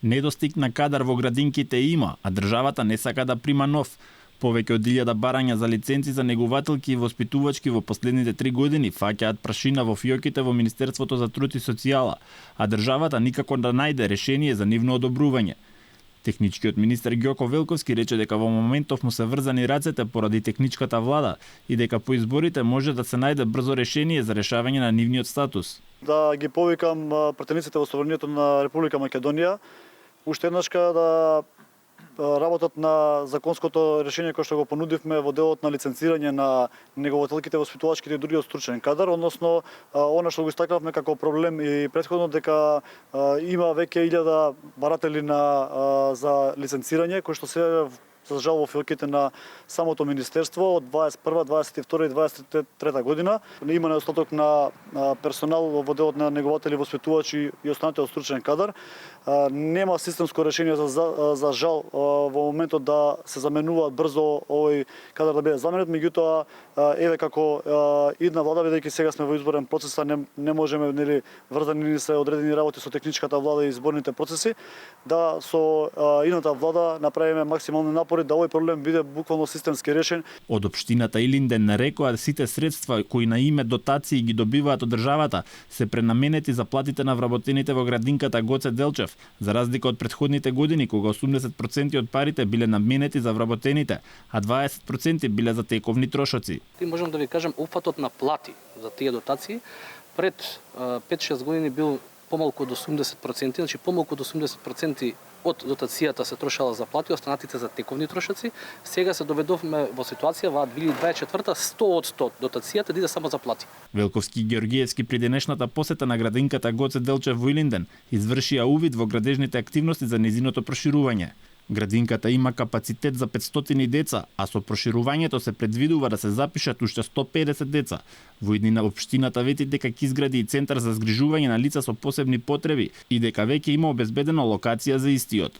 Недостиг на кадар во градинките има, а државата не сака да прима нов. Повеќе од 1000 барања за лиценци за негувателки и воспитувачки во последните 3 години фаќаат прашина во фиоките во Министерството за труд и социјала, а државата никако да најде решение за нивно одобрување. Техничкиот министер Ѓоко Велковски рече дека во моментов му се врзани рацете поради техничката влада и дека по изборите може да се најде брзо решение за решавање на нивниот статус. Да ги повикам пратениците во Собранието на Република Македонија уште еднашка да работат на законското решение кое што го понудивме во делот на лиценцирање на негователките, воспитувачките и другиот стручен кадар, односно она што го истакнавме како проблем и претходно дека има веќе 1000 баратели за лиценцирање кои што се за жал во филките на самото министерство од 21, 22 и 23 година. Има недостаток на персонал во делот на негователи, воспитувачи и останатите од стручен кадар. Нема системско решение за жал во моментот да се заменуваат брзо овој кадар да биде заменет, меѓутоа еве како идна влада, бидејќи сега сме во изборен процес, не можеме врзани ни се одредени работи со техничката влада и изборните процеси, да со идната влада направиме максимални напори да овој проблем биде буквално системски решен. Од општината Илинден нарекоа сите средства кои на име дотации ги добиваат од државата се пренаменети за платите на вработените во градинката Гоце Делчев, за разлика од претходните години кога 80% од парите биле наменети за вработените, а 20% биле за тековни трошоци. Можам да ви кажам, опфатот на плати за тие дотации пред 5-6 години бил помалку од 80%, значи помалку од 80% од дотацијата се трошала за плати, останатите за тековни трошоци. Сега се доведовме во ситуација во 2024 100% дотацијата да иде само за плати. Велковски и Георгиевски при денешната посета на градинката Гоце Делчев во Илинден извршија увид во градежните активности за незиното проширување. Градинката има капацитет за 500 деца, а со проширувањето се предвидува да се запишат уште 150 деца. Во иднина општината вети дека ќе изгради и центар за згрижување на лица со посебни потреби и дека веќе има обезбедена локација за истиот.